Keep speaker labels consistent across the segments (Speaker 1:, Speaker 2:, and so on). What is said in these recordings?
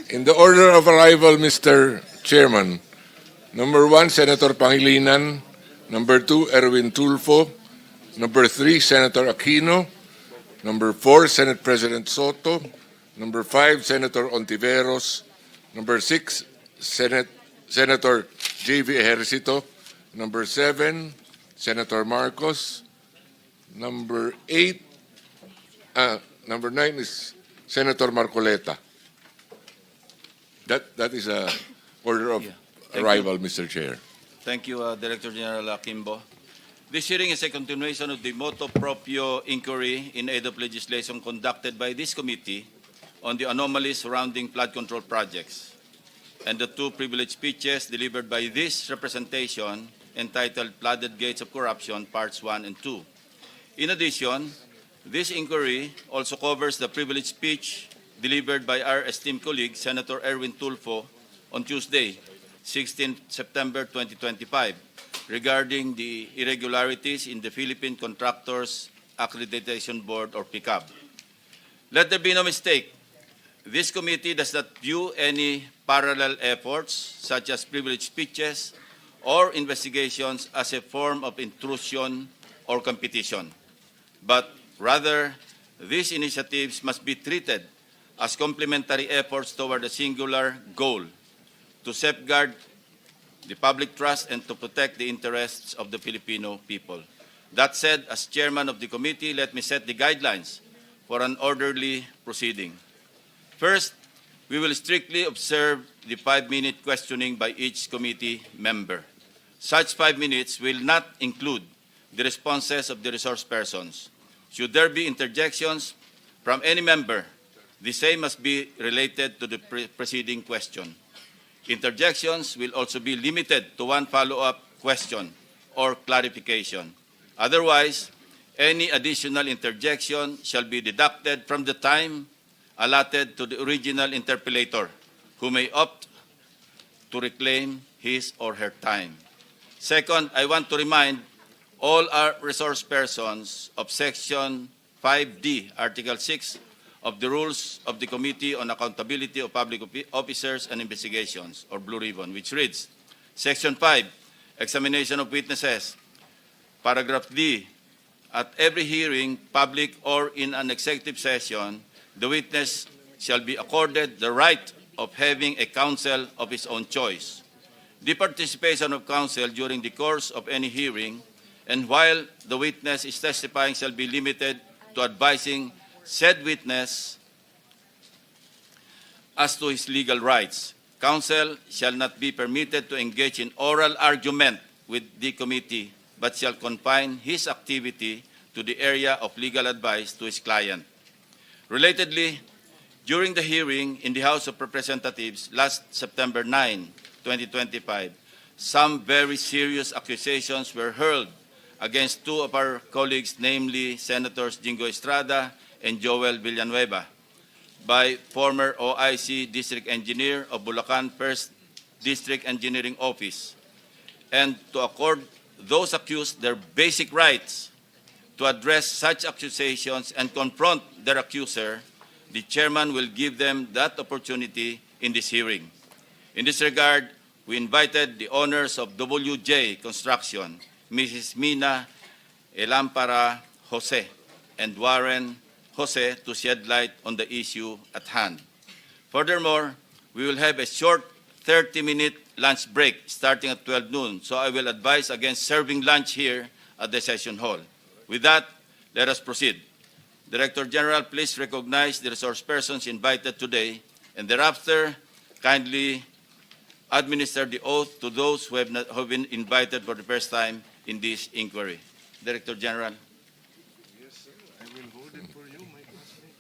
Speaker 1: In the order of arrival, Mr. Chairman, number 1, Senator Pangilinan. Number 2, Erwin Tulfo. Number 3, Senator Aquino. Number 4, Senate President Soto. Number 5, Senator Ontiveros. Number 6, Senator J.V. Ejercito. Number 7, Senator Marcos. Number 9 is Senator Marcoleta. That is a order of arrival, Mr. Chair.
Speaker 2: Thank you, Director General Kimbo. This hearing is a continuation of the motu proprio inquiry in aid of legislation conducted by this committee on the anomalies surrounding flood control projects and the 2 privileged speeches delivered by this representation entitled Flooded Gates of Corruption, Parts 1 and 2. In addition, this inquiry also covers the privileged speech delivered by our esteemed colleague, Senator Erwin Tulfo, on Tuesday, 16 September 2025, regarding the irregularities in the Philippine Contractors Accreditation Board, or PICAB. Let there be no mistake, this committee does not view any parallel efforts, such as privileged speeches or investigations, as a form of intrusion or competition. But rather, these initiatives must be treated as complementary efforts toward a singular goal: to safeguard the public trust and to protect the interests of the Filipino people. That said, as chairman of the committee, let me set the guidelines for an orderly proceeding. First, we will strictly observe the 5-minute questioning by each committee member. Such 5 minutes will not include the responses of the resource persons. Should there be interjections from any member, the same must be related to the preceding question. Interjections will also be limited to 1 follow-up question or clarification. Otherwise, any additional interjection shall be deducted from the time allotted to the original interpellator, who may opt to reclaim his or her time. Second, I want to remind all our resource persons of Section 5D, Article 6 of the Rules of the Committee on Accountability of Public Officers and Investigations, or Blue Ribbon, which reads, Section 5, Examination of Witnesses. Paragraph D, at every hearing, public or in an executive session, the witness shall be accorded the right of having a counsel of his own choice. The participation of counsel during the course of any hearing and while the witness is testifying shall be limited to advising said witness as to his legal rights. Counsel shall not be permitted to engage in oral argument with the committee, but shall confine his activity to the area of legal advice to his client. Relatedly, during the hearing in the House of Representatives last September 9, 2025, some very serious accusations were hurled against 2 of our colleagues, namely Senators Jingo Estrada and Joel Villanueva, by former OIC District Engineer of Bulacan 1st District Engineering Office, and to accord those accused their basic rights to address such accusations and confront their accuser, the chairman will give them that opportunity in this hearing. In this regard, we invited the owners of WJ Construction, Mrs. Mina Elampara Jose and Warren Jose, to shed light on the issue at hand. Furthermore, we will have a short 30-minute lunch break starting at 12 noon, so I will advise against serving lunch here at the session hall. With that, let us proceed. Director General, please recognize the resource persons invited today, and thereafter, kindly administer the oath to those who have been invited for the first time in this inquiry. Director General.
Speaker 1: Yes, sir. I will hold it for you, my classmate.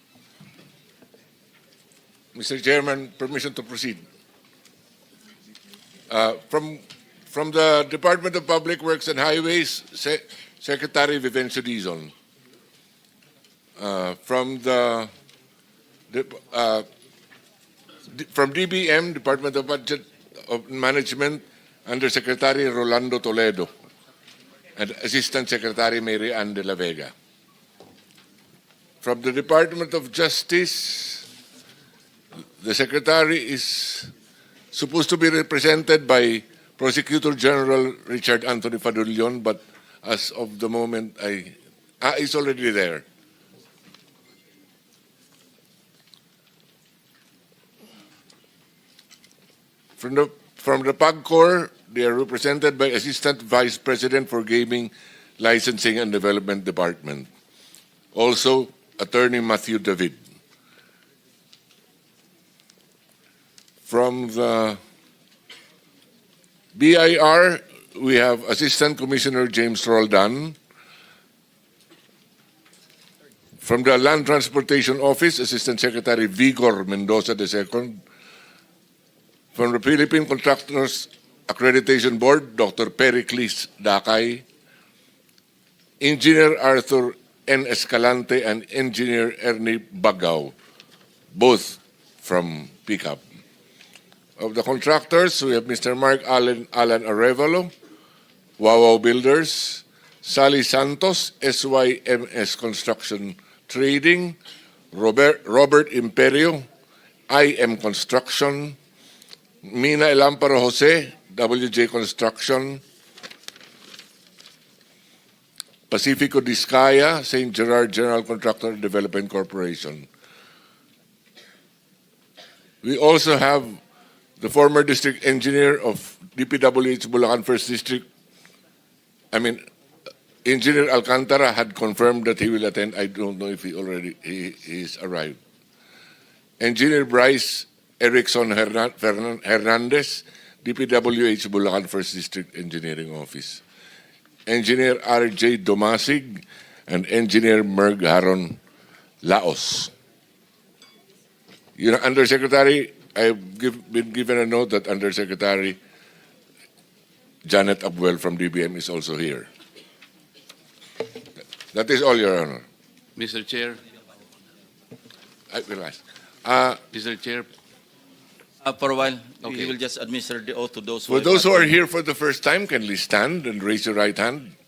Speaker 1: Mr. Chairman, permission to proceed. From the Department of Public Works and Highways, Secretary Vivencio Dizon. From DBM, Department of Budget of Management, Undersecretary Rolando Toledo, and Assistant Secretary Mary Ann de la Vega. From the Department of Justice, the Secretary is supposed to be represented by Prosecutor General Richard Anthony Fadulion, but as of the moment, he's already there. From the PAGCOR, they are represented by Assistant Vice President for Gaming, Licensing and Development Department. Also, Attorney Matthew David. From the BIR, we have Assistant Commissioner James Roldan. From the Land Transportation Office, Assistant Secretary Vigor Mendoza II. From the Philippine Contractors Accreditation Board, Dr. Pericles Dakay. Engineer Arthur N. Escalante and Engineer Ernie Bagaw, both from PICAP. Of the contractors, we have Mr. Mark Alan Arevalo, Wawaw Builders, Sally Santos, SYMS Construction Trading, Robert Imperio, IM Construction, Mina Elamparo Jose, WJ Construction, Pacifico Discaya, St. Gerard General Contractor Development Corporation. We also have the former district engineer of DPWH Bulacan First District. Engineer Alcantara had confirmed that he will attend. I don't know if he's arrived. Engineer Bryce Erickson Hernandez, DPWH Bulacan First District Engineering Office. Engineer R.J. Domasig and Engineer Merg Haron Laos. Undersecretary, I've been given a note that Undersecretary Janet Abwell from DBM is also here. That is all, Your Honor.
Speaker 3: Mr. Chair,
Speaker 1: I will ask.
Speaker 3: Mr. Chair,
Speaker 2: For a while,
Speaker 3: Okay.
Speaker 2: you will just administer the oath to those
Speaker 1: For those who are here for the first time, kindly stand and raise your right hand.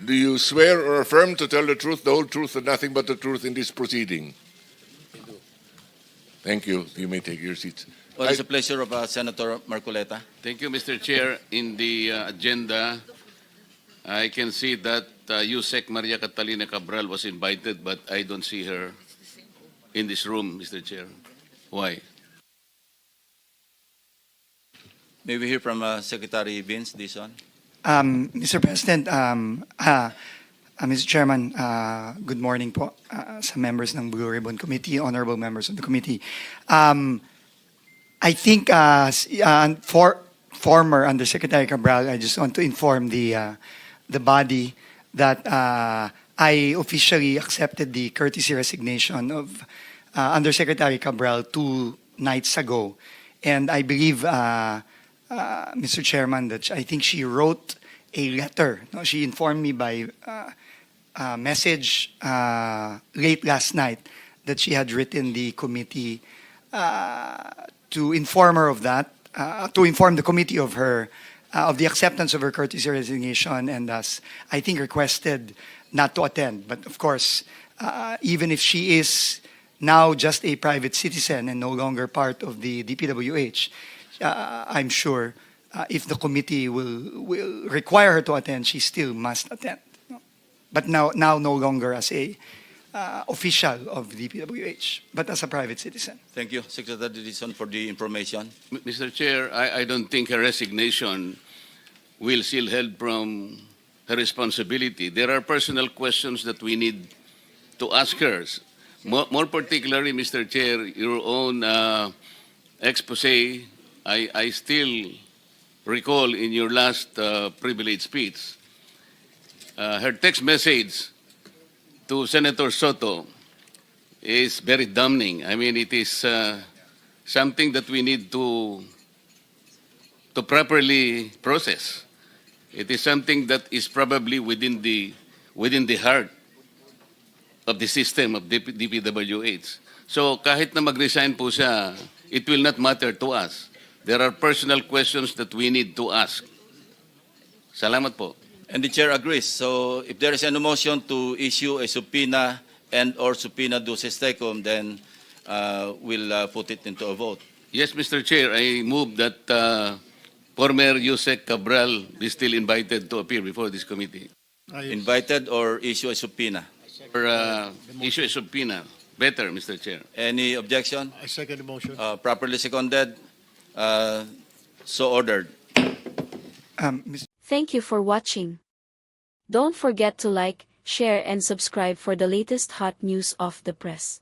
Speaker 1: Do you swear or affirm to tell the truth, the whole truth, and nothing but the truth in this proceeding? Thank you. You may take your seats.
Speaker 2: Well, it's a pleasure of Senator Marcoleta.
Speaker 3: thank you, Mr. Chair. In the agenda, I can see that Usec Maria Catalina Cabral was invited, but I don't see her in this room, Mr. Chair. Why?
Speaker 2: May we hear from Secretary Vince Dizon?
Speaker 4: Mr. President, Mr. Chairman, good morning po sa members ng Blue Ribbon Committee, honorable members of the committee. I think for former Undersecretary Cabral, I just want to inform the body that I officially accepted the courtesy resignation of Undersecretary Cabral 2 nights ago. And I believe, Mr. Chairman, that I think she wrote a letter. No, she informed me by message late last night that she had written the committee to inform her of that, to inform the committee of her of the acceptance of her courtesy resignation, and thus I think requested not to attend. But of course, even if she is now just a private citizen and no longer part of the DPWH, I'm sure if the committee will require her to attend, she still must attend. But now no longer as a official of DPWH, but as a private citizen.
Speaker 2: Thank you, Secretary Dizon, for the information.
Speaker 3: Mr. Chair, I don't think her resignation will shield her from her responsibility. There are personal questions that we need to ask her. More particularly, Mr. Chair, your own expose, I still recall in your last privilege speech, her text message to Senator Soto is very damning. I mean, it is something that we need to properly process. It is something that is probably within the heart of the system of DPWH. So kahit na mag-resign po siya, it will not matter to us. There are personal questions that we need to ask. Salamat po.
Speaker 2: And the chair agrees. So if there is an motion to issue a subpoena and or subpoena duces tecum, then we'll put it into a vote.
Speaker 3: Yes, Mr. Chair, I move that former Usec Cabral be still invited to appear before this committee.
Speaker 2: Invited or issue a subpoena.
Speaker 3: Or issue a subpoena. Better, Mr. Chair.
Speaker 2: Any objection?
Speaker 5: I second the motion.
Speaker 2: Properly seconded. So ordered.
Speaker 4: Mr.
Speaker 6: Thank you for watching. Don't forget to like, share and subscribe for the latest hot news of the press.